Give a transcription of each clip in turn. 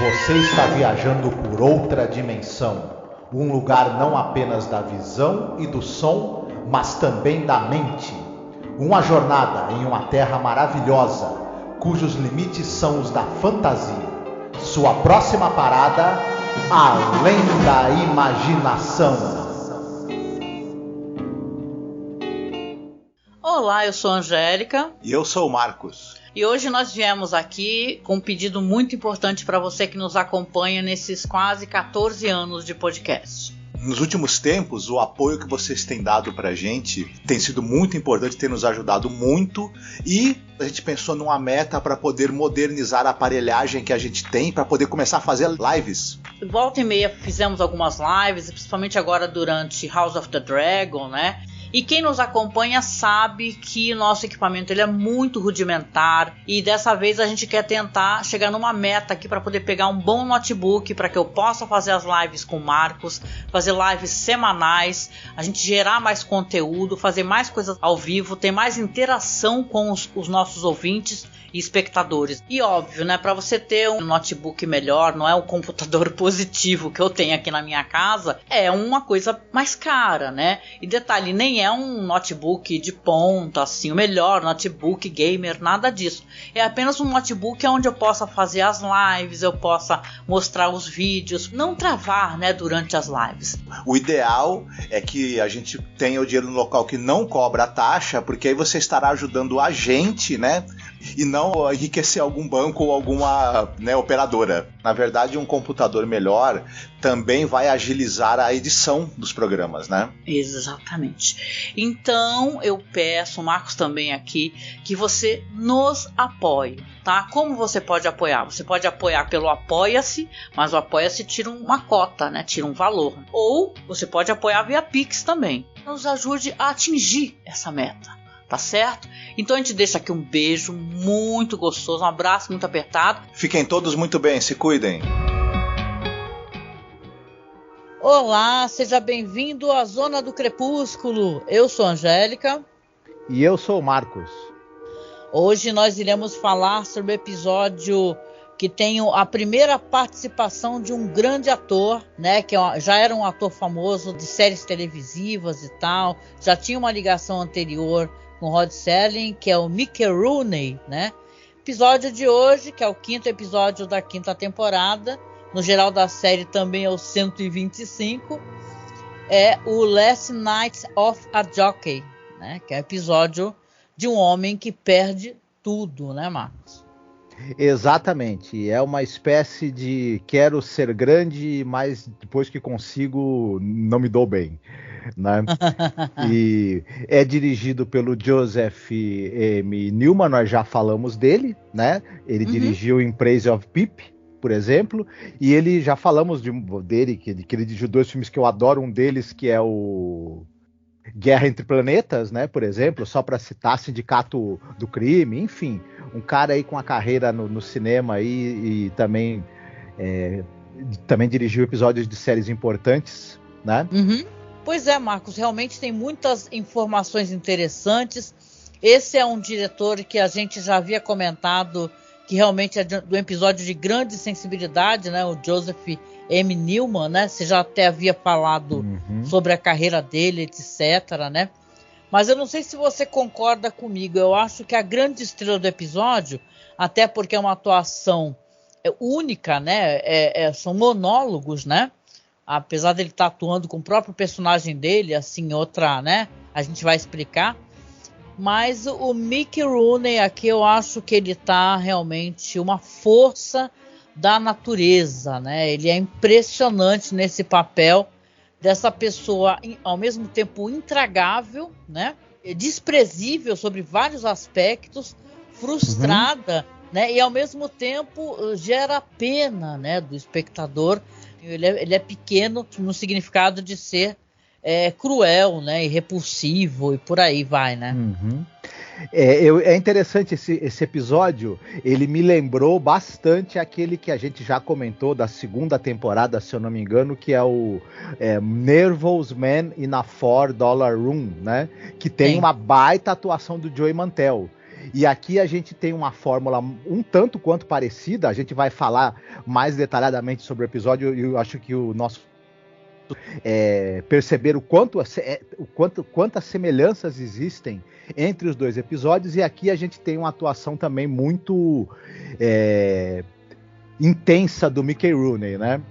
Você está viajando por outra dimensão, um lugar não apenas da visão e do som, mas também da mente. Uma jornada em uma terra maravilhosa, cujos limites são os da fantasia. Sua próxima parada, além da imaginação. Olá, eu sou a Angélica. E eu sou o Marcos. E hoje nós viemos aqui com um pedido muito importante para você que nos acompanha nesses quase 14 anos de podcast. Nos últimos tempos, o apoio que vocês têm dado pra gente tem sido muito importante, tem nos ajudado muito, e a gente pensou numa meta para poder modernizar a aparelhagem que a gente tem, para poder começar a fazer lives. Volta e meia fizemos algumas lives, principalmente agora durante House of the Dragon, né? E quem nos acompanha sabe que nosso equipamento ele é muito rudimentar e dessa vez a gente quer tentar chegar numa meta aqui para poder pegar um bom notebook para que eu possa fazer as lives com o Marcos, fazer lives semanais, a gente gerar mais conteúdo, fazer mais coisas ao vivo, ter mais interação com os nossos ouvintes e espectadores. E óbvio, né, para você ter um notebook melhor, não é um computador positivo que eu tenho aqui na minha casa, é uma coisa mais cara, né? E detalhe, nem é um notebook de ponta, assim, o melhor notebook gamer, nada disso. É apenas um notebook onde eu possa fazer as lives, eu possa mostrar os vídeos, não travar, né, durante as lives. O ideal é que a gente tenha o dinheiro no local que não cobra taxa, porque aí você estará ajudando a gente, né? E não enriquecer algum banco ou alguma, né, operadora. Na verdade, um computador melhor também vai agilizar a edição dos programas, né? Exatamente. Então, eu peço, o Marcos também aqui, que você nos apoie, tá? Como você pode apoiar? Você pode apoiar pelo Apoia-se, mas o Apoia-se tira uma cota, né? Tira um valor. Ou você pode apoiar via Pix também. Nos ajude a atingir essa meta. Tá certo? Então a gente deixa aqui um beijo muito gostoso, um abraço muito apertado. Fiquem todos muito bem, se cuidem. Olá, seja bem-vindo à Zona do Crepúsculo. Eu sou a Angélica. E eu sou o Marcos. Hoje nós iremos falar sobre o episódio que tem a primeira participação de um grande ator, né, que já era um ator famoso de séries televisivas e tal, já tinha uma ligação anterior com Rod Serling, que é o Mickey Rooney, né? Episódio de hoje, que é o 5º episódio da 5ª temporada, no geral da série também é o 125, é o Last Night of a Jockey, né? Que é o episódio de um homem que perde tudo, né, Marcos? Exatamente, é uma espécie de quero ser grande, mas depois que consigo não me dou bem, né? E é dirigido pelo Joseph M. Newman, nós já falamos dele, né? Ele dirigiu em Praise of Pip, por exemplo, e ele já falamos dele, que ele dirigiu 2 filmes que eu adoro, um deles que é o Guerra entre Planetas, né, por exemplo, só para citar, Sindicato do Crime, enfim, um cara aí com a carreira no cinema aí, e também dirigiu episódios de séries importantes, né? Pois é, Marcos, realmente tem muitas informações interessantes. Esse é um diretor que a gente já havia comentado que realmente é do episódio de grande sensibilidade, né, o Joseph M. Newman, né? Você já até havia falado sobre a carreira dele, etc, né? Mas eu não sei se você concorda comigo. Eu acho que a grande estrela do episódio, até porque é uma atuação única, né? São monólogos, né? Apesar dele estar atuando com o próprio personagem dele, assim, outra, né? A gente vai explicar. Mas o Mickey Rooney aqui, eu acho que ele tá realmente uma força da natureza, né? Ele é impressionante nesse papel dessa pessoa, ao mesmo tempo intragável, né? Desprezível sobre vários aspectos, frustrada, né? E ao mesmo tempo gera pena, né, do espectador. Ele é pequeno no significado de ser cruel, né, e repulsivo e por aí vai, né? É interessante esse episódio, ele me lembrou bastante aquele que a gente já comentou da 2ª temporada, se eu não me engano, que é o Nervous Man in a $4 Room, né? Que tem uma baita atuação do Joey Mantel. E aqui a gente tem uma fórmula um tanto quanto parecida. A gente vai falar mais detalhadamente sobre o episódio, e eu acho que o nosso perceber quantas semelhanças existem entre os dois episódios. E aqui a gente tem uma atuação também muito intensa do Mickey Rooney, né?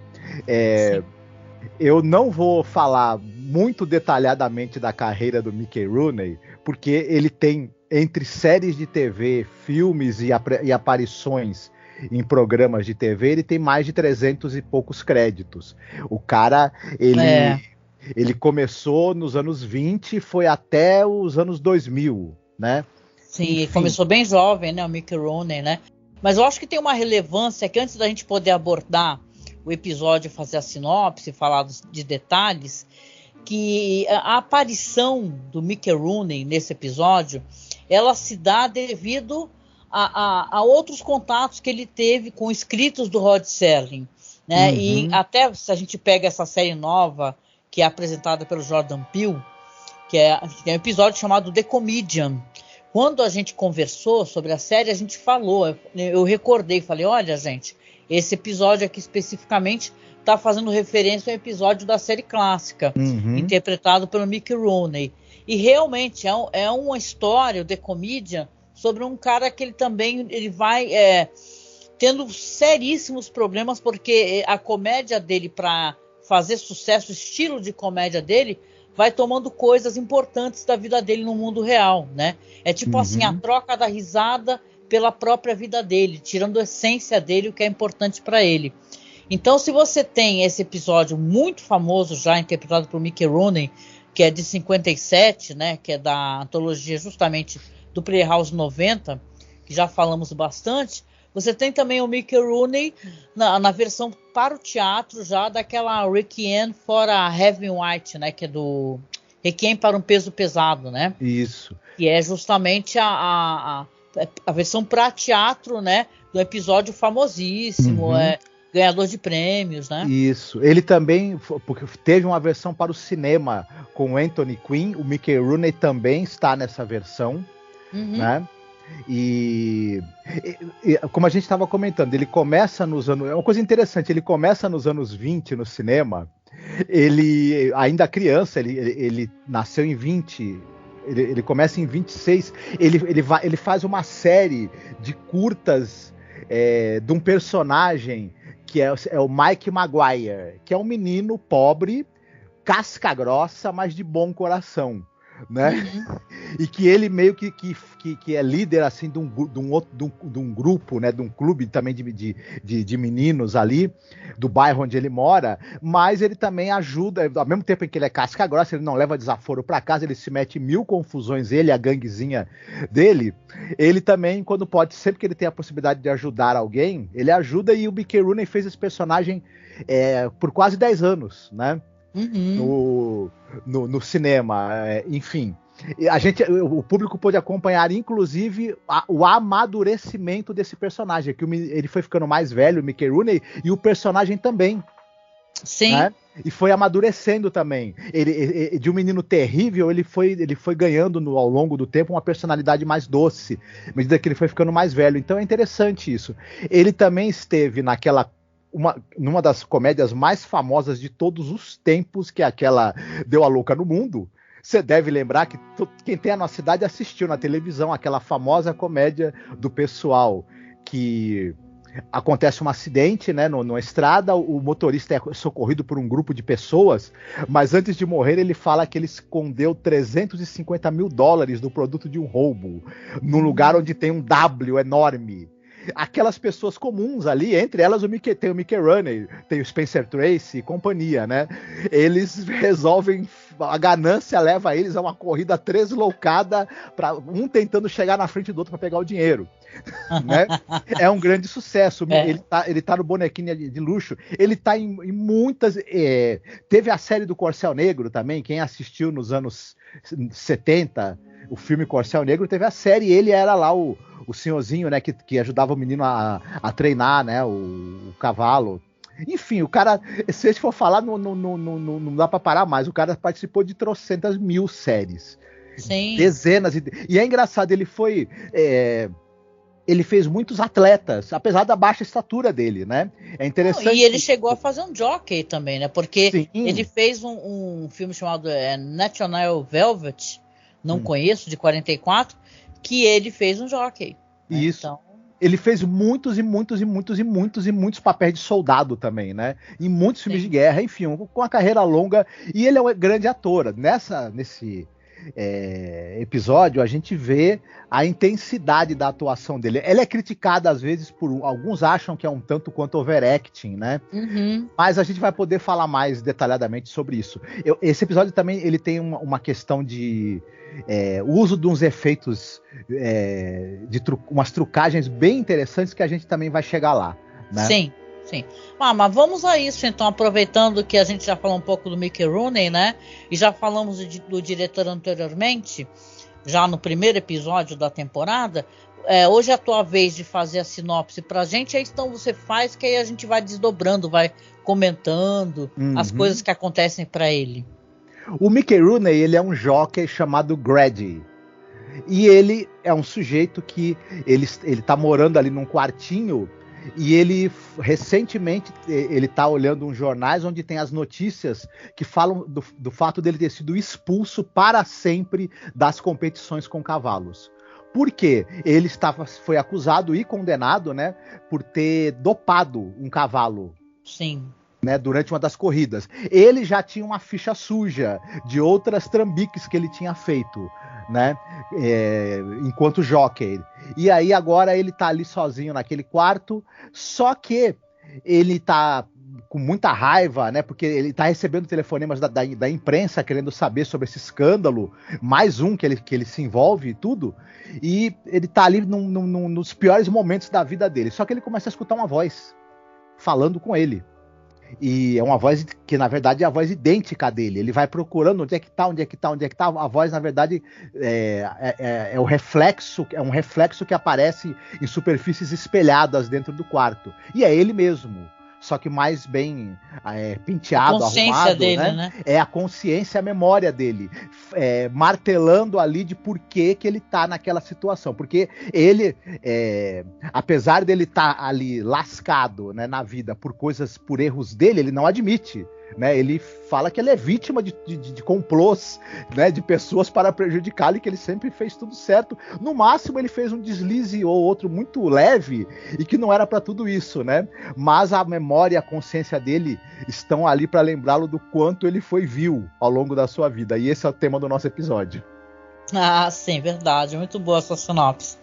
Eu não vou falar muito detalhadamente da carreira do Mickey Rooney, porque ele tem, entre séries de TV, filmes e aparições em programas de TV, ele tem mais de 300 e poucos créditos. O cara, ele começou nos anos 20 e foi até os anos 2000, né? Sim, ele começou bem jovem, né, o Mickey Rooney, né? Mas eu acho que tem uma relevância que, antes da gente poder abordar o episódio, fazer a sinopse, falar de detalhes, que a aparição do Mickey Rooney nesse episódio, ela se dá devido a outros contatos que ele teve com escritos do Rod Serling, né? E até se a gente pega essa série nova, que é apresentada pelo Jordan Peele, que tem um episódio chamado The Comedian. Quando a gente conversou sobre a série, a gente falou, eu recordei, falei, olha, gente, esse episódio aqui especificamente está fazendo referência ao episódio da série clássica, interpretado pelo Mickey Rooney. E realmente é uma história, o The Comedian, sobre um cara que ele vai tendo seríssimos problemas, porque a comédia dele, para fazer sucesso, o estilo de comédia dele, vai tomando coisas importantes da vida dele no mundo real, né? É tipo assim, a troca da risada pela própria vida dele, tirando a essência dele, o que é importante para ele. Então, se você tem esse episódio muito famoso, já interpretado por Mickey Rooney, que é de 57, né? Que é da antologia justamente do Playhouse 90, que já falamos bastante. Você tem também o Mickey Rooney na versão para o teatro, já daquela Requiem for a Heavy White, né? Que é do Requiem para um Peso Pesado, né? Isso. Que é justamente a versão para teatro, né? Do episódio famosíssimo, ganhador de prêmios, né? Isso. Ele também, porque teve uma versão para o cinema com o Anthony Quinn. O Mickey Rooney também está nessa versão, né? E como a gente estava comentando, ele começa nos anos... É uma coisa interessante, ele começa nos anos 20 no cinema. Ele, ainda criança, ele nasceu em 20... Ele começa em 26. Ele faz uma série de curtas de um personagem que é o Mike Maguire, que é um menino pobre, casca grossa, mas de bom coração, né? E que ele meio que é líder assim de um grupo, né? De um clube também de meninos ali do bairro onde ele mora, mas ele também ajuda, ao mesmo tempo em que ele é casca grossa, ele não leva desaforo para casa, ele se mete em mil confusões, ele, a ganguezinha dele, ele também, quando pode, sempre que ele tem a possibilidade de ajudar alguém, ele ajuda. E o Mickey Rooney fez esse personagem por quase 10 anos, né? No cinema, enfim. O público pôde acompanhar, inclusive, o amadurecimento desse personagem, que ele foi ficando mais velho, o Mickey Rooney, e o personagem também. Sim. Né? E foi amadurecendo também. Ele, de um menino terrível, ele foi ganhando ao longo do tempo uma personalidade mais doce, à medida que ele foi ficando mais velho. Então é interessante isso. Ele também esteve numa das comédias mais famosas de todos os tempos, que é aquela Deu a Louca no Mundo. Você deve lembrar que quem tem a nossa idade assistiu na televisão aquela famosa comédia do pessoal que acontece um acidente, né, numa estrada, o motorista é socorrido por um grupo de pessoas, mas antes de morrer ele fala que ele escondeu $350 mil do produto de um roubo, num lugar onde tem um W enorme. Aquelas pessoas comuns ali, entre elas tem o Mickey Rooney, tem o Spencer Tracy e companhia, né? Eles resolvem, a ganância leva eles a uma corrida tresloucada, um tentando chegar na frente do outro para pegar o dinheiro. Né? É um grande sucesso. Ele tá no Bonequinha de Luxo, ele tá em muitas. Teve a série do Corcel Negro também, quem assistiu nos anos 70, o filme Corcel Negro, teve a série, ele era lá o senhorzinho, né, que ajudava o menino a treinar, né, o cavalo. Enfim, o cara, se a gente for falar, não dá pra parar mais. O cara participou de trocentas mil séries. Sim. Dezenas. E é engraçado, ele fez muitos atletas, apesar da baixa estatura dele, né? É interessante. E ele chegou a fazer um jockey também, né? Porque Sim. ele fez um filme chamado National Velvet, não conheço, de 44, que ele fez um jockey. Né? Isso. Então... Ele fez muitos papéis de soldado também, né? Em muitos filmes de guerra, enfim, com uma carreira longa. E ele é um grande ator. Nesse episódio, a gente vê a intensidade da atuação dele. Ela é criticada, às vezes, alguns acham que é um tanto quanto overacting, né? Mas a gente vai poder falar mais detalhadamente sobre isso. Esse episódio também ele tem uma questão de uso de uns efeitos, umas trucagens bem interessantes que a gente também vai chegar lá, né? Sim. Mas vamos a isso, então, aproveitando que a gente já falou um pouco do Mickey Rooney, né? E já falamos do diretor anteriormente, já no primeiro episódio da temporada. Hoje é a tua vez de fazer a sinopse pra gente, aí então você faz, que aí a gente vai desdobrando, vai comentando as coisas que acontecem pra ele. O Mickey Rooney, ele é um jockey chamado Grady. E ele é um sujeito que ele tá morando ali num quartinho. E ele, recentemente, ele tá olhando uns jornais onde tem as notícias que falam do fato dele ter sido expulso para sempre das competições com cavalos. Por quê? Ele foi acusado e condenado, né, por ter dopado um cavalo. Sim. Né, durante uma das corridas. Ele já tinha uma ficha suja de outras trambiques que ele tinha feito, né, enquanto jockey. E aí agora ele tá ali sozinho naquele quarto, só que ele tá com muita raiva, né, porque ele tá recebendo telefonemas da imprensa querendo saber sobre esse escândalo, mais um que ele se envolve e tudo, e ele tá ali nos piores momentos da vida dele. Só que ele começa a escutar uma voz falando com ele. E é uma voz que, na verdade, é a voz idêntica dele. Ele vai procurando onde é que tá. A voz, na verdade, é um reflexo que aparece em superfícies espelhadas dentro do quarto. E é ele mesmo. Só que mais bem penteado, arrumado, dele, né? É a consciência, a memória dele, martelando ali de por que ele tá naquela situação. Porque ele, apesar dele estar ali lascado, né, na vida por erros dele, ele não admite. Né, ele fala que ele é vítima de complôs, né, de pessoas para prejudicá-lo, e que ele sempre fez tudo certo. No máximo ele fez um deslize ou outro muito leve e que não era para tudo isso, né? Mas a memória e a consciência dele estão ali para lembrá-lo do quanto ele foi vil ao longo da sua vida. E esse é o tema do nosso episódio. Ah, sim, verdade. Muito boa essa sinopse.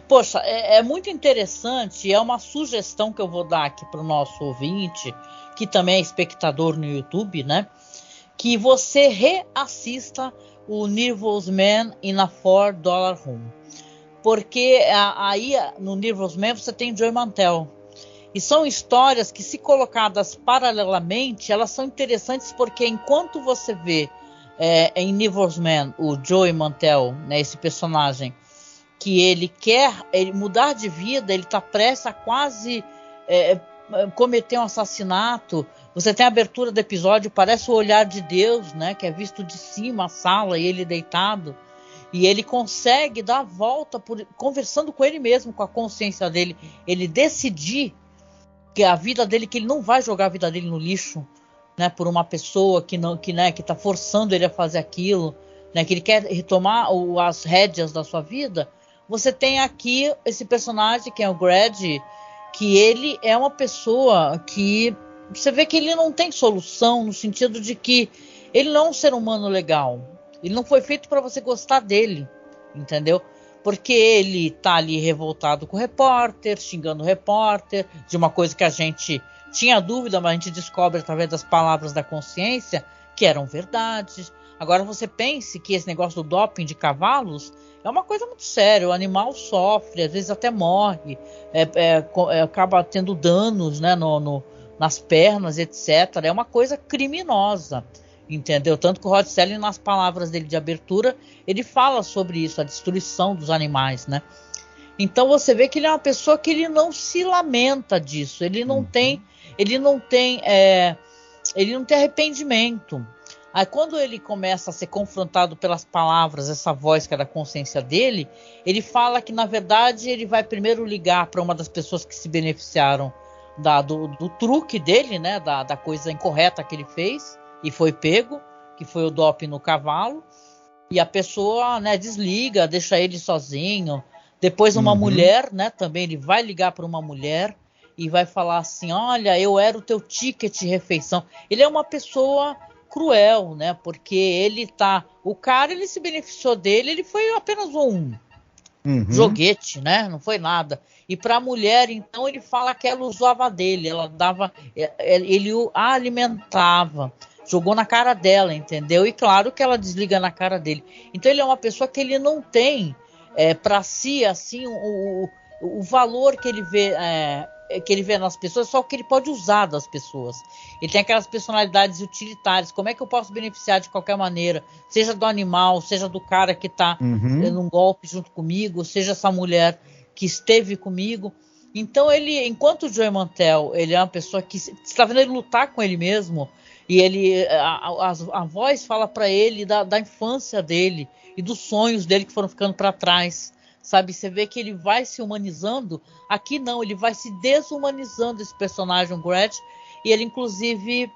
Poxa, é muito interessante. É uma sugestão que eu vou dar aqui para o nosso ouvinte, que também é espectador no YouTube, né? Que você reassista o Nervous Man in a $4 Room. Porque aí no Nervous Man você tem Joey Mantell. E são histórias que, se colocadas paralelamente, elas são interessantes, porque enquanto você vê em Nervous Man o Joey Mantell, né, esse personagem, que ele quer mudar de vida, ele está prestes a quase cometer um assassinato. Você tem a abertura do episódio, parece o olhar de Deus, né, que é visto de cima a sala e ele deitado, e ele consegue dar a volta conversando com ele mesmo, com a consciência dele, ele decidir que a vida dele, que ele não vai jogar a vida dele no lixo, né, por uma pessoa que está forçando ele a fazer aquilo, né, que ele quer retomar as rédeas da sua vida. Você tem aqui esse personagem que é o Grady, que ele é uma pessoa que você vê que ele não tem solução, no sentido de que ele não é um ser humano legal. Ele não foi feito para você gostar dele, entendeu? Porque ele tá ali revoltado com o repórter, xingando o repórter, de uma coisa que a gente tinha dúvida, mas a gente descobre através das palavras da consciência que eram verdades. Agora você pense que esse negócio do doping de cavalos é uma coisa muito séria. O animal sofre, às vezes até morre, acaba tendo danos, né, nas pernas, etc. É uma coisa criminosa, entendeu? Tanto que o Rod Serling, nas palavras dele de abertura, ele fala sobre isso, a destruição dos animais, né? Então você vê que ele é uma pessoa que ele não se lamenta disso, ele não tem arrependimento. Aí quando ele começa a ser confrontado pelas palavras, essa voz que é da consciência dele, ele fala que na verdade ele vai primeiro ligar para uma das pessoas que se beneficiaram do truque dele, né, da coisa incorreta que ele fez e foi pego, que foi o doping no cavalo, e a pessoa, né, desliga, deixa ele sozinho. Depois uma mulher, né, também ele vai ligar para uma mulher e vai falar assim, olha, eu era o teu ticket de refeição. Ele é uma pessoa cruel, né? Porque o cara, ele se beneficiou dele, ele foi apenas um joguete, né? Não foi nada. E para a mulher, então, ele fala que ela usava dele, ele o alimentava, jogou na cara dela, entendeu? E claro que ela desliga na cara dele. Então ele é uma pessoa que ele não tem para si, assim, o valor que ele vê nas pessoas, só o que ele pode usar das pessoas. Ele tem aquelas personalidades utilitárias. Como é que eu posso beneficiar de qualquer maneira? Seja do animal, seja do cara que está num golpe junto comigo, seja essa mulher que esteve comigo. Então ele, enquanto o Joey Mantell, ele é uma pessoa que está vendo ele lutar com ele mesmo, e a voz fala para ele da infância dele e dos sonhos dele que foram ficando para trás. Sabe, você vê que ele vai se humanizando. Aqui não, ele vai se desumanizando, esse personagem, o Gretch. E ele, inclusive,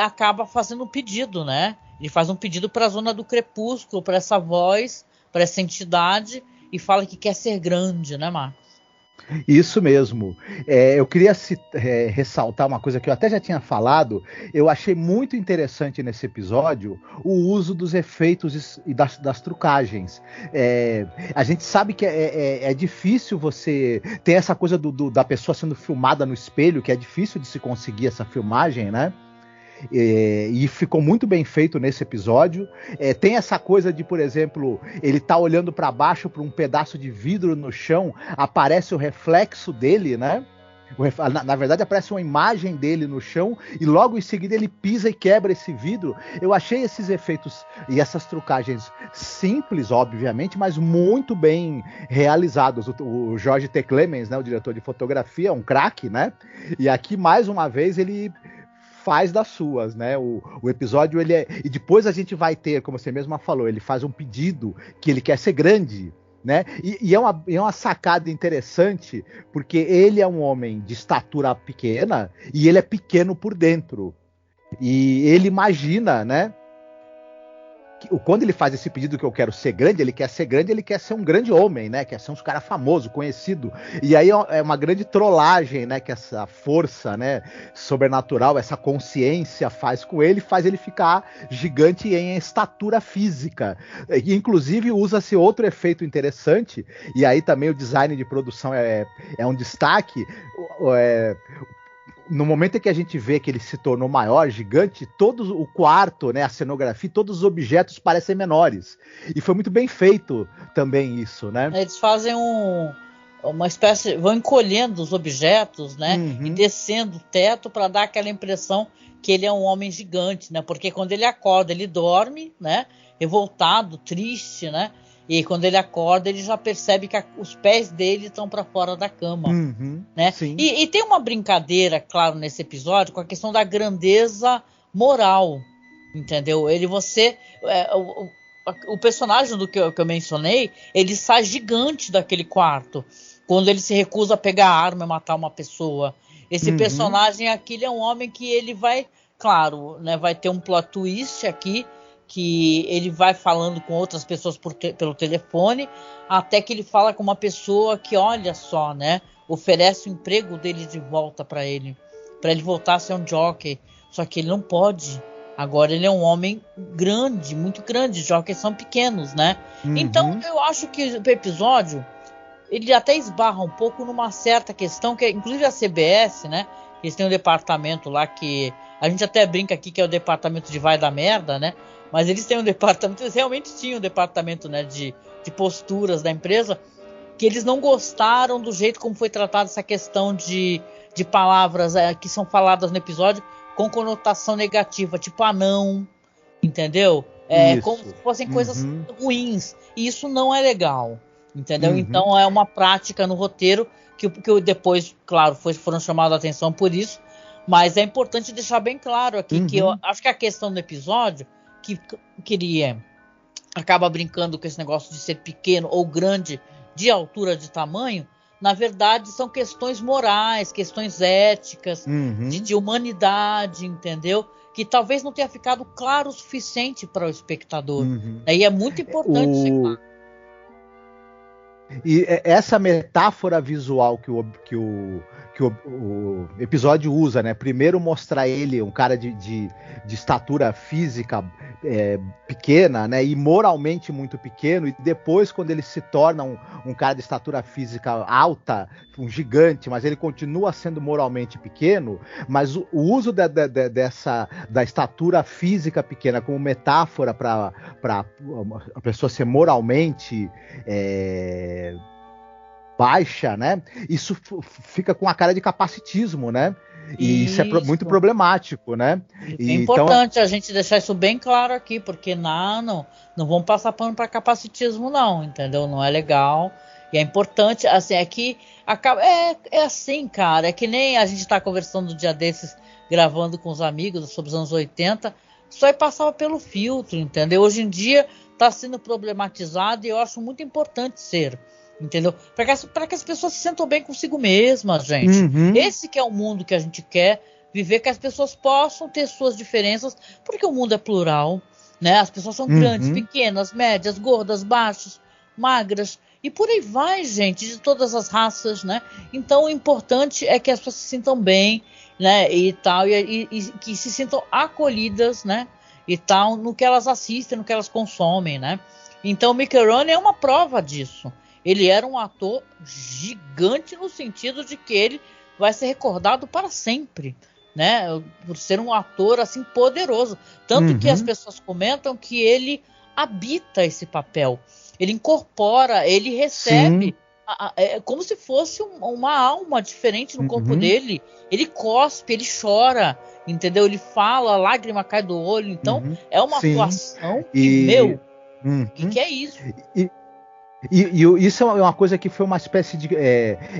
acaba fazendo um pedido, né? Ele faz um pedido para a Zona do Crepúsculo, para essa voz, para essa entidade, e fala que quer ser grande, né, Marcos? Isso mesmo. Eu queria ressaltar uma coisa que eu até já tinha falado. Eu achei muito interessante nesse episódio o uso dos efeitos e das trucagens. A gente sabe que é difícil você ter essa coisa da pessoa sendo filmada no espelho, que é difícil de se conseguir essa filmagem, né? E ficou muito bem feito nesse episódio. Tem essa coisa de, por exemplo, ele tá olhando para baixo para um pedaço de vidro no chão, aparece o reflexo dele, né? Na verdade aparece uma imagem dele no chão e logo em seguida ele pisa e quebra esse vidro. Eu achei esses efeitos e essas trucagens simples, obviamente, mas muito bem realizados. O Jorge T. Clemens, né, o diretor de fotografia, é um craque, né? E aqui mais uma vez ele faz das suas, né? O episódio, e depois a gente vai ter, como você mesma falou, ele faz um pedido que ele quer ser grande, né? E é uma sacada interessante, porque ele é um homem de estatura pequena e ele é pequeno por dentro. E ele imagina, né? Quando ele faz esse pedido que eu quero ser grande, ele quer ser um grande homem, né? Quer ser um cara famoso, conhecido. E aí é uma grande trollagem, né? Que essa força, né, sobrenatural, essa consciência faz com ele, faz ele ficar gigante em estatura física. E, inclusive, usa-se outro efeito interessante, e aí também o design de produção é um destaque. No momento em que a gente vê que ele se tornou maior, gigante, todo o quarto, né, a cenografia, todos os objetos parecem menores. E foi muito bem feito também isso, né? Eles fazem uma espécie, vão encolhendo os objetos, né, e descendo o teto para dar aquela impressão que ele é um homem gigante, né? Porque quando ele acorda, ele dorme, né, revoltado, triste, né? E quando ele acorda, ele já percebe que os pés dele estão para fora da cama, né? E tem uma brincadeira, claro, nesse episódio, com a questão da grandeza moral, entendeu? O personagem do que eu mencionei, ele sai gigante daquele quarto, quando ele se recusa a pegar a arma e matar uma pessoa. Esse personagem aqui, ele é um homem que ele vai, claro, né, vai ter um plot twist aqui, que ele vai falando com outras pessoas pelo telefone, até que ele fala com uma pessoa que, olha só, né, oferece o emprego dele de volta para ele voltar a ser um jockey, só que ele não pode. Agora ele é um homem grande, muito grande, jockeys são pequenos, né? Então eu acho que o episódio, ele até esbarra um pouco numa certa questão, que inclusive a CBS, né, eles têm um departamento lá que a gente até brinca aqui que é o departamento de vai da merda, né? Mas eles têm um departamento, eles realmente tinham um departamento, né, de posturas da empresa, que eles não gostaram do jeito como foi tratada essa questão de palavras que são faladas no episódio com conotação negativa, tipo anão, entendeu? Como se fossem coisas ruins. E isso não é legal, entendeu? Então é uma prática no roteiro que depois, claro, foram chamados a atenção por isso, Mas é importante deixar bem claro aqui que eu acho que a questão do episódio, que ele acaba brincando com esse negócio de ser pequeno ou grande, de altura, de tamanho, na verdade são questões morais, questões éticas, de humanidade, entendeu? Que talvez não tenha ficado claro o suficiente para o espectador. E é muito importante ser claro. E essa metáfora visual que o episódio usa, né? Primeiro mostrar ele um cara de estatura física pequena, né? E moralmente muito pequeno, e depois quando ele se torna um cara de estatura física alta, um gigante, mas ele continua sendo moralmente pequeno, mas o uso da estatura física pequena como metáfora para a pessoa ser moralmente baixa, né? Isso fica com a cara de capacitismo, né? E isso é muito problemático, né? É importante a gente deixar isso bem claro aqui, porque não vamos passar pano para capacitismo, não, entendeu? Não é legal. E é importante, assim, é que é assim, cara, é que nem a gente está conversando um dia desses, gravando com os amigos sobre os anos 80, isso aí passava pelo filtro, entendeu? Hoje em dia está sendo problematizado e eu acho muito importante ser, entendeu? Para que as pessoas se sentam bem consigo mesmas, gente. Esse que é o mundo que a gente quer viver, que as pessoas possam ter suas diferenças, porque o mundo é plural, né? As pessoas são grandes, pequenas, médias, gordas, baixas, magras, e por aí vai, gente, de todas as raças, né? Então o importante é que as pessoas se sintam bem, né? E tal, e que se sintam acolhidas, né? E tal, no que elas assistem, no que elas consomem, né? Então o Mickey Rooney é uma prova disso. Ele era um ator gigante no sentido de que ele vai ser recordado para sempre, né? Por ser um ator assim poderoso. Tanto que as pessoas comentam que ele habita esse papel. Ele incorpora, ele recebe, como se fosse uma alma diferente no corpo dele. Ele cospe, ele chora, entendeu? Ele fala, a lágrima cai do olho. Então é uma atuação que, que é isso? E isso é uma coisa que foi uma espécie de...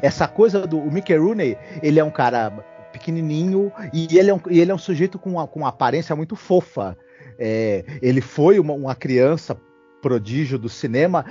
essa coisa do Mickey Rooney, ele é um cara pequenininho e ele é um sujeito com uma aparência muito fofa. Ele foi uma criança prodígio do cinema,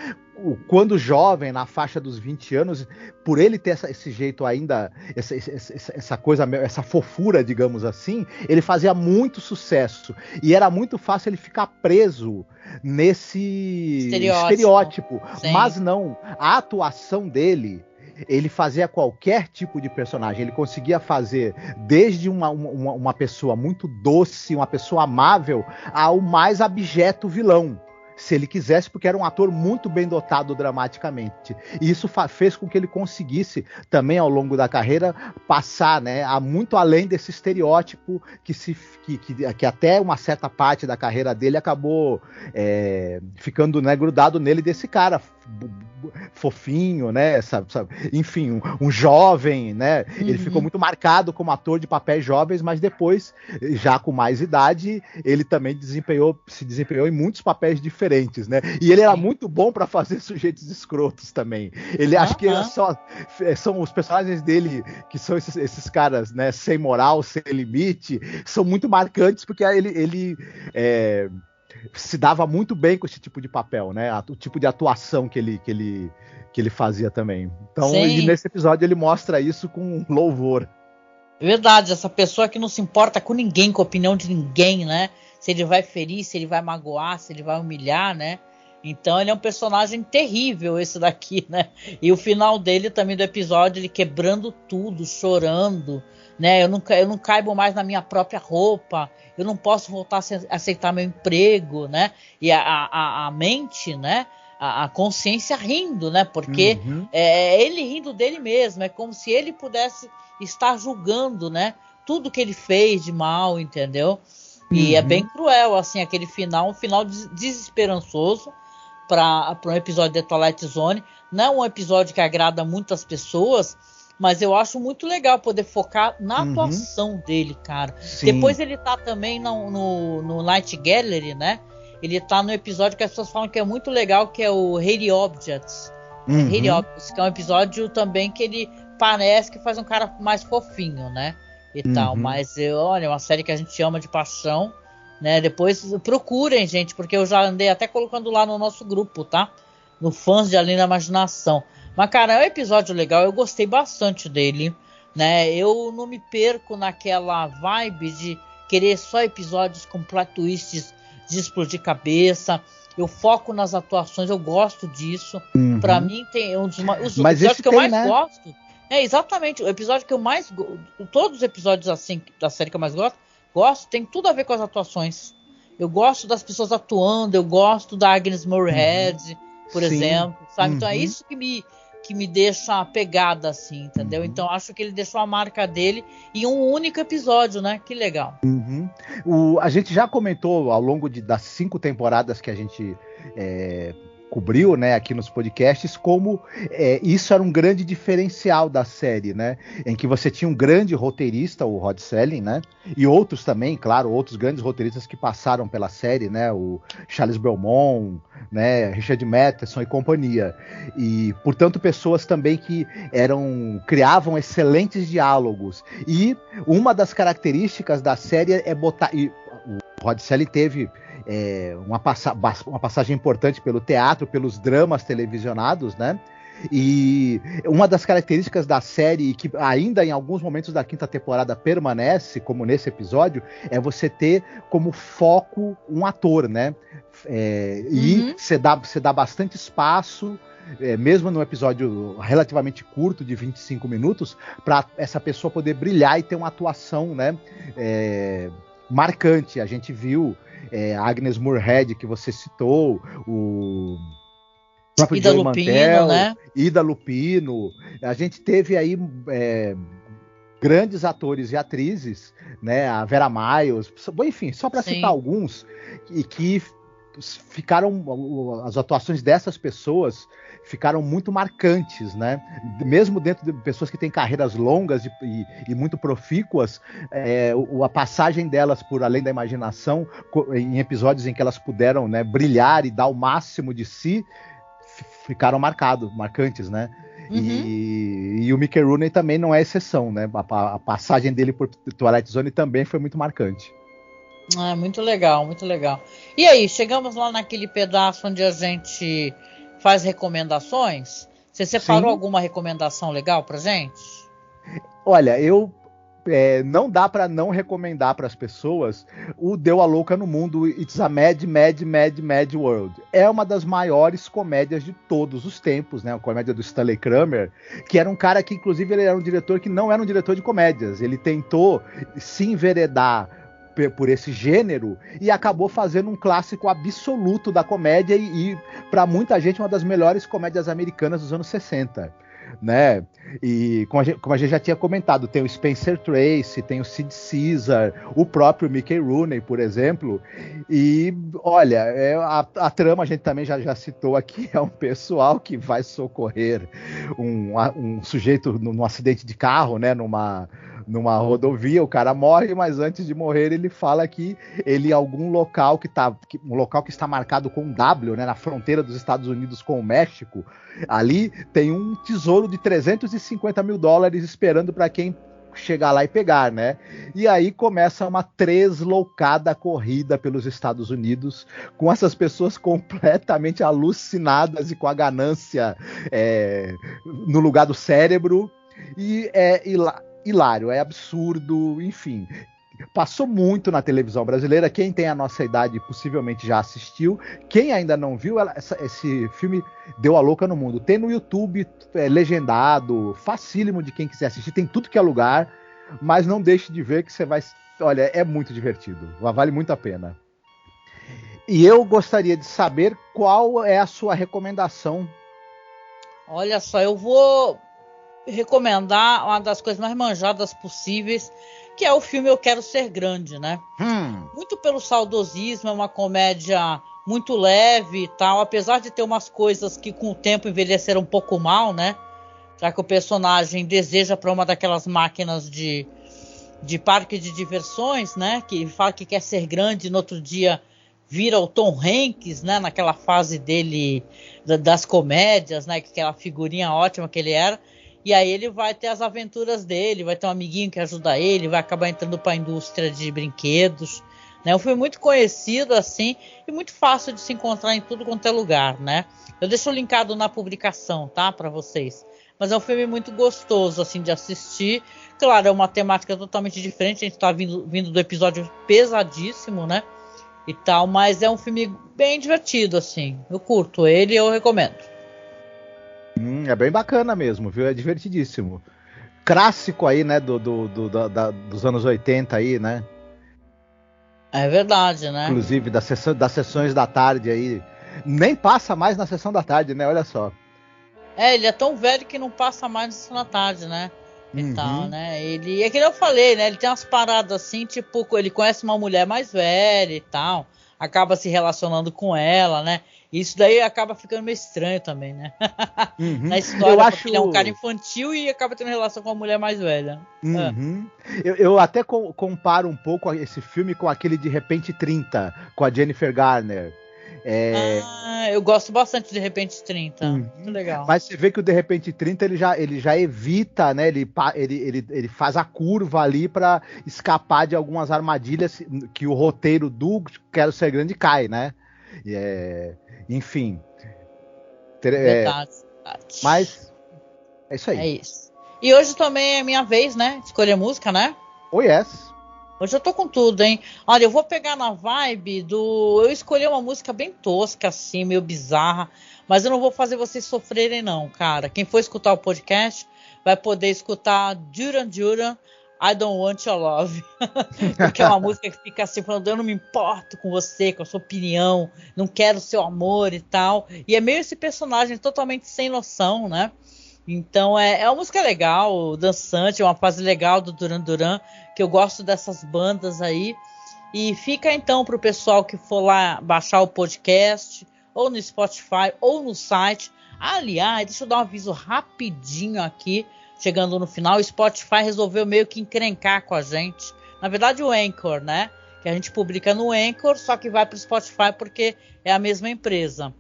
quando jovem, na faixa dos 20 anos, por ele ter esse jeito ainda, essa coisa, essa fofura, digamos assim, ele fazia muito sucesso. E era muito fácil ele ficar preso nesse estereótipo. Mas não, a atuação dele, ele fazia qualquer tipo de personagem. Ele conseguia fazer desde uma pessoa muito doce, uma pessoa amável, ao mais abjeto vilão, se ele quisesse, porque era um ator muito bem dotado dramaticamente. E isso fez com que ele conseguisse também, ao longo da carreira, passar, né, a muito além desse estereótipo que até uma certa parte da carreira dele acabou ficando, né, grudado nele, desse cara fofinho, né, enfim, um jovem, né, ele ficou muito marcado como ator de papéis jovens, mas depois, já com mais idade, ele também se desempenhou em muitos papéis diferentes, né, e ele era muito bom para fazer sujeitos escrotos também. Ele acho que são os personagens dele, que são esses caras, né, sem moral, sem limite, são muito marcantes, porque ele se dava muito bem com esse tipo de papel, né? O tipo de atuação que ele fazia também. Então, e nesse episódio ele mostra isso com louvor. Verdade, essa pessoa que não se importa com ninguém, com a opinião de ninguém, né? Se ele vai ferir, se ele vai magoar, se ele vai humilhar, né? Então ele é um personagem terrível, esse daqui, né? E o final dele também do episódio, ele quebrando tudo, chorando, né? Eu não caibo mais na minha própria roupa, eu não posso voltar a aceitar meu emprego, né? E a mente, né? A consciência rindo, né? Porque ele rindo dele mesmo, é como se ele pudesse estar julgando, né? Tudo que ele fez de mal, entendeu? E é bem cruel, assim, aquele final, um final desesperançoso para um episódio de Twilight Zone. Não é um episódio que agrada muitas pessoas, mas eu acho muito legal poder focar na atuação dele, cara. Sim. Depois ele tá também no Night Gallery, né? Ele tá no episódio que as pessoas falam que é muito legal, que é o Hated Objects. Hated Objects, que é um episódio também que ele parece que faz um cara mais fofinho, né? e tal, mas olha, é uma série que a gente ama de paixão, né? Depois procurem, gente, porque eu já andei até colocando lá no nosso grupo, tá? No Fãs de Além da Imaginação. Mas, cara, é um episódio legal, eu gostei bastante dele, né? Eu não me perco naquela vibe de querer só episódios com plot twists de explodir cabeça. Eu foco nas atuações, eu gosto disso. Pra mim, tem os episódios que eu mais gosto. É, exatamente, o episódio que eu mais gosto. Todos os episódios assim da série que eu mais gosto, tem tudo a ver com as atuações. Eu gosto das pessoas atuando, eu gosto da Agnes Moorehead, por exemplo, sabe? Então é isso que me deixa pegada, assim, entendeu? Então acho que ele deixou a marca dele em um único episódio, né? Que legal. A gente já comentou ao longo das 5 temporadas que a gente cobriu, né, aqui nos podcasts, como isso era um grande diferencial da série, né, em que você tinha um grande roteirista, o Rod Serling, né, e outros também, claro, outros grandes roteiristas que passaram pela série, né, o Charles Belmont, né, Richard Matheson e companhia, e portanto pessoas também que criavam excelentes diálogos, e uma das características da série é botar, e o Rod Serling teve uma passagem importante pelo teatro, pelos dramas televisionados, né? E uma das características da série, que ainda em alguns momentos da 5ª temporada permanece, como nesse episódio, é você ter como foco um ator, né? E você dá bastante espaço, mesmo num episódio relativamente curto, de 25 minutos, para essa pessoa poder brilhar e ter uma atuação, né, marcante. A gente viu a Agnes Moorehead, que você citou, o próprio Ida Lupino, Mantel, né? Ida Lupino. A gente teve aí grandes atores e atrizes, né? A Vera Miles, enfim, só para citar alguns, e que ficaram, as atuações dessas pessoas ficaram muito marcantes, né? Mesmo dentro de pessoas que têm carreiras longas e muito profícuas, a passagem delas por Além da Imaginação, em episódios em que elas puderam, né, brilhar e dar o máximo de si, ficaram marcantes, né? E o Mickey Rooney também não é exceção, né? A passagem dele por Twilight Zone também foi muito marcante. Muito legal, muito legal. E aí, chegamos lá naquele pedaço onde a gente faz recomendações. Você separou alguma recomendação legal pra gente? Olha, não dá para não recomendar para as pessoas o Deu a Louca no Mundo, It's a Mad, Mad, Mad, Mad World. É uma das maiores comédias de todos os tempos, né? A comédia do Stanley Kramer, que era um cara que, inclusive, ele era um diretor que não era um diretor de comédias. Ele tentou se enveredar por esse gênero e acabou fazendo um clássico absoluto da comédia e para muita gente, uma das melhores comédias americanas dos anos 60. Né? E como a gente já tinha comentado, tem o Spencer Tracy, tem o Sid Caesar, o próprio Mickey Rooney, por exemplo. E olha, a trama a gente também já citou aqui, é um pessoal que vai socorrer um sujeito num acidente de carro, né? Numa rodovia, o cara morre, mas antes de morrer ele fala que ele em algum local um local que está marcado com um W, né, na fronteira dos Estados Unidos com o México, ali tem um tesouro de $350 mil esperando para quem chegar lá e pegar, né? E aí começa uma tresloucada corrida pelos Estados Unidos, com essas pessoas completamente alucinadas e com a ganância no lugar do cérebro, e hilário, é absurdo, enfim. Passou muito na televisão brasileira. Quem tem a nossa idade possivelmente já assistiu. Quem ainda não viu, esse filme Deu a Louca no Mundo. Tem no YouTube, legendado, facílimo de quem quiser assistir. Tem tudo que é lugar, mas não deixe de ver que você vai... Olha, é muito divertido. Vale muito a pena. E eu gostaria de saber qual é a sua recomendação. Olha só, eu vou recomendar uma das coisas mais manjadas possíveis, que é o filme Eu Quero Ser Grande, né? Muito pelo saudosismo, é uma comédia muito leve e tal, apesar de ter umas coisas que com o tempo envelheceram um pouco mal, né? Já que o personagem deseja para uma daquelas máquinas de parque de diversões, né? Que fala que quer ser grande e no outro dia vira o Tom Hanks, né? Naquela fase dele das comédias, né? Aquela figurinha ótima que ele era. E aí ele vai ter as aventuras dele, vai ter um amiguinho que ajuda ele, vai acabar entrando para a indústria de brinquedos. Né? Um filme muito conhecido, assim, e muito fácil de se encontrar em tudo quanto é lugar, né? Eu deixo linkado na publicação, tá? Para vocês. Mas é um filme muito gostoso, assim, de assistir. Claro, é uma temática totalmente diferente. A gente tá vindo do episódio pesadíssimo, né? E tal, mas é um filme bem divertido, assim. Eu curto ele e eu recomendo. É bem bacana mesmo, viu? É divertidíssimo. Clássico aí, né? Dos anos 80 aí, né? É verdade, né? Inclusive das sessões da tarde aí. Nem passa mais na sessão da tarde, né? Olha só. Ele é tão velho que não passa mais na sessão da tarde, né? E tal, né? Ele, é que eu falei, né? Ele tem umas paradas assim, tipo, ele conhece uma mulher mais velha e tal, acaba se relacionando com ela, né? Isso daí acaba ficando meio estranho também, né? Na história, porque ele é um cara infantil e acaba tendo relação com uma mulher mais velha. Eu até comparo um pouco esse filme com aquele De Repente 30, com a Jennifer Garner. Eu gosto bastante de Repente 30. Muito legal. Mas você vê que o De Repente 30 ele já evita, né? Ele faz a curva ali para escapar de algumas armadilhas que o roteiro do Quero Ser Grande cai, né? Enfim. Verdade. Mas é isso aí. É isso. E hoje também é minha vez, né? Escolher música, né? Oh, yes. Hoje eu tô com tudo, hein? Olha, eu vou pegar na vibe do... Eu escolhi uma música bem tosca, assim, meio bizarra. Mas eu não vou fazer vocês sofrerem, não, cara. Quem for escutar o podcast vai poder escutar Duran Duran, I Don't Want Your Love. Porque é uma música que fica assim, falando, eu não me importo com você, com a sua opinião, não quero seu amor e tal. E é meio esse personagem totalmente sem noção, né? Então é uma música legal, dançante, é uma fase legal do Duran Duran, que eu gosto dessas bandas aí. E fica então pro pessoal que for lá baixar o podcast, ou no Spotify, ou no site. Aliás, deixa eu dar um aviso rapidinho aqui, chegando no final. O Spotify resolveu meio que encrencar com a gente. Na verdade o Anchor, né? Que a gente publica no Anchor, só que vai pro Spotify porque é a mesma empresa.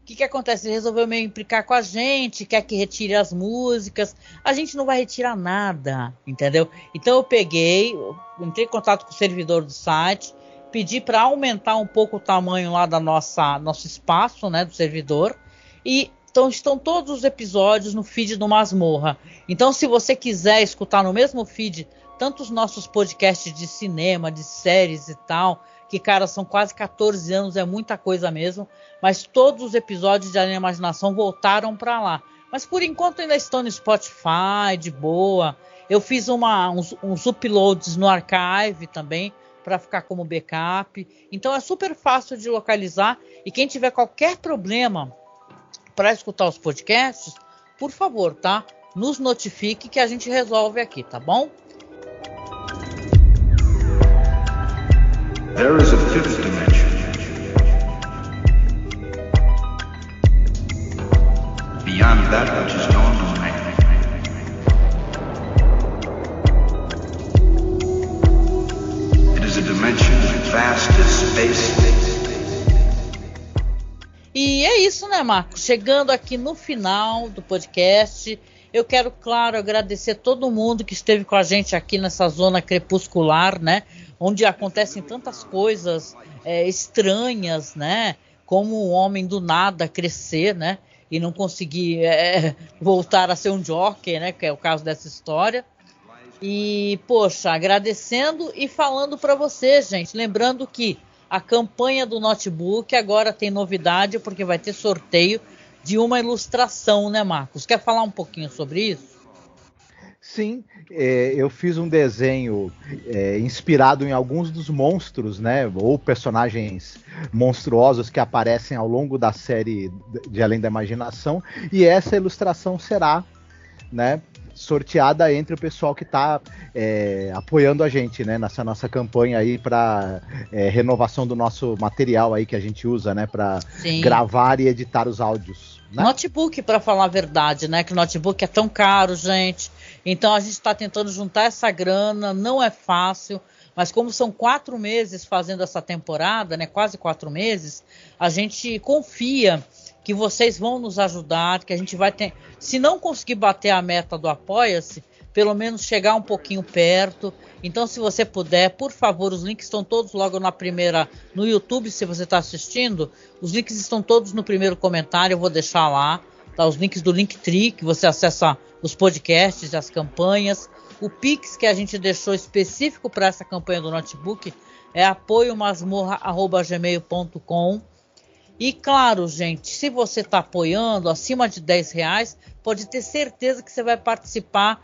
O que acontece? Ele resolveu meio implicar com a gente, quer que retire as músicas. A gente não vai retirar nada, entendeu? Então eu entrei em contato com o servidor do site, pedi para aumentar um pouco o tamanho lá da nosso espaço, né, do servidor. E então estão todos os episódios no feed do Masmorra. Então se você quiser escutar no mesmo feed tanto os nossos podcasts de cinema, de séries e tal, que, cara, são quase 14 anos, é muita coisa mesmo, mas todos os episódios de Além da Imaginação voltaram para lá. Mas por enquanto ainda estão no Spotify, de boa. Eu fiz uns uploads no Archive também, para ficar como backup. Então é super fácil de localizar, e quem tiver qualquer problema para escutar os podcasts, por favor, tá? Nos notifique que a gente resolve aqui, tá bom? There is a fifth dimension. Beyond that which is known to man. It is a dimension vast as space. E é isso, né, Marcos? Chegando aqui no final do podcast, eu quero, claro, agradecer todo mundo que esteve com a gente aqui nessa zona crepuscular, né? Onde acontecem tantas coisas estranhas, né? Como um homem do nada crescer, né? E não conseguir voltar a ser um jockey, né? Que é o caso dessa história. E, poxa, agradecendo e falando para você, gente. Lembrando que a campanha do notebook agora tem novidade, porque vai ter sorteio de uma ilustração, né, Marcos? Quer falar um pouquinho sobre isso? Sim, eu fiz um desenho inspirado em alguns dos monstros, né, ou personagens monstruosos que aparecem ao longo da série de Além da Imaginação, e essa ilustração será, né, sorteada entre o pessoal que está apoiando a gente, né, nessa nossa campanha aí para renovação do nosso material aí que a gente usa, né, para gravar e editar os áudios. Né? Notebook, para falar a verdade, né, que o notebook é tão caro, gente. Então a gente está tentando juntar essa grana, não é fácil, mas como são 4 meses fazendo essa temporada, né, quase 4 meses, a gente confia que vocês vão nos ajudar, que a gente vai ter, se não conseguir bater a meta do Apoia-se, pelo menos chegar um pouquinho perto. Então, se você puder, por favor, os links estão todos logo na primeira, no YouTube, se você está assistindo, os links estão todos no primeiro comentário, eu vou deixar lá, tá? Os links do Linktree, que você acessa os podcasts, as campanhas, o Pix que a gente deixou específico para essa campanha do notebook é apoiomasmorra@gmail.com. E claro, gente, se você está apoiando acima de R$10, pode ter certeza que você vai participar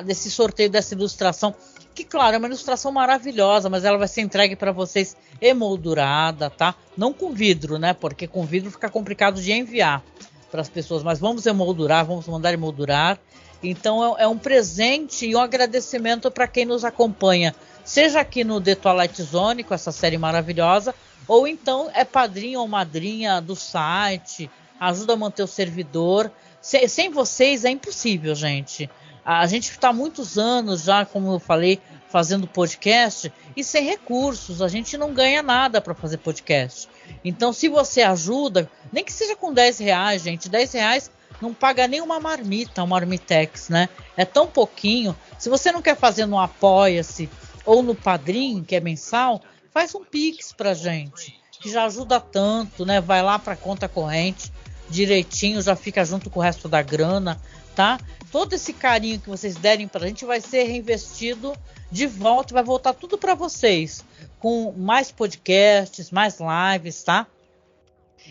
desse sorteio, dessa ilustração, que claro, é uma ilustração maravilhosa, mas ela vai ser entregue para vocês emoldurada, tá? Não com vidro, né? Porque com vidro fica complicado de enviar para as pessoas, mas vamos emoldurar, vamos mandar emoldurar. Então é um presente e um agradecimento para quem nos acompanha, seja aqui no The Twilight Zone, com essa série maravilhosa, ou então é padrinho ou madrinha do site, ajuda a manter o servidor. Sem vocês é impossível, gente. A gente está há muitos anos já, como eu falei, fazendo podcast e sem recursos. A gente não ganha nada para fazer podcast. Então, se você ajuda, nem que seja com R$10, gente, R$10 não paga nem uma marmita, um marmitex, né? É tão pouquinho. Se você não quer fazer no Apoia-se ou no Padrim, que é mensal, faz um Pix pra gente, que já ajuda tanto, né? Vai lá para a conta corrente direitinho, já fica junto com o resto da grana, tá? Todo esse carinho que vocês derem pra gente vai ser reinvestido de volta, vai voltar tudo para vocês, com mais podcasts, mais lives, tá?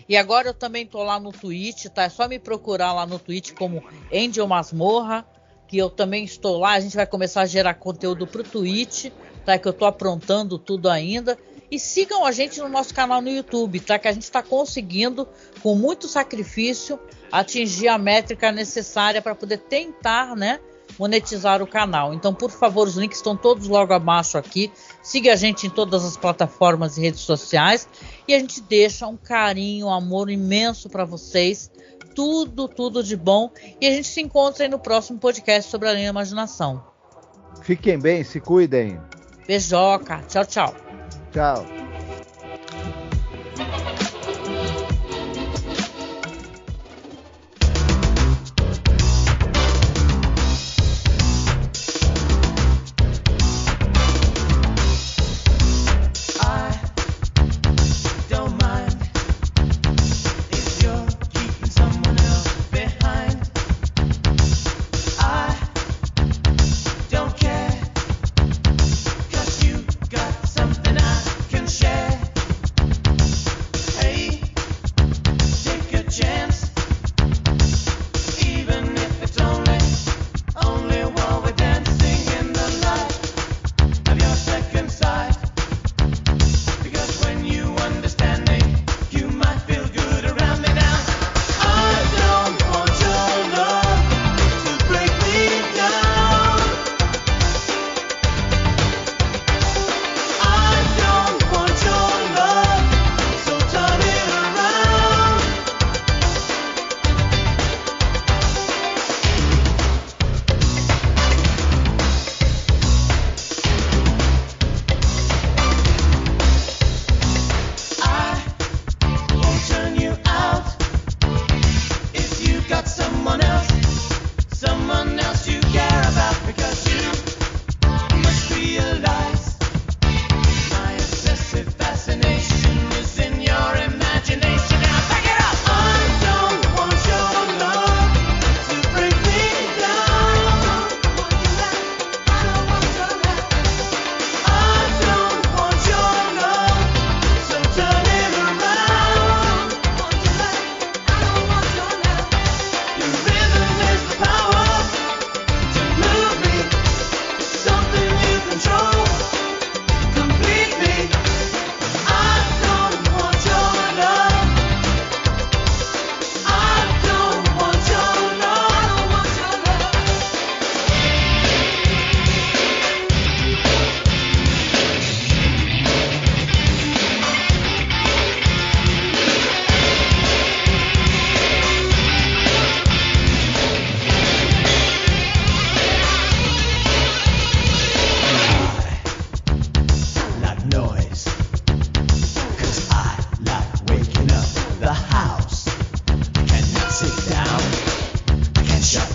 E agora eu também tô lá no Twitch, tá? É só me procurar lá no Twitch como Angel Masmorra, que eu também estou lá. A gente vai começar a gerar conteúdo pro Twitch, tá? Que eu tô aprontando tudo ainda. E sigam a gente no nosso canal no YouTube, tá? Que a gente está conseguindo, com muito sacrifício, atingir a métrica necessária para poder tentar, né, monetizar o canal. Então, por favor, os links estão todos logo abaixo aqui. Siga a gente em todas as plataformas e redes sociais. E a gente deixa um carinho, um amor imenso para vocês. Tudo de bom. E a gente se encontra aí no próximo podcast sobre a linha imaginação. Fiquem bem, se cuidem. Beijoca. Tchau, tchau. Tchau. Can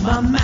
my man.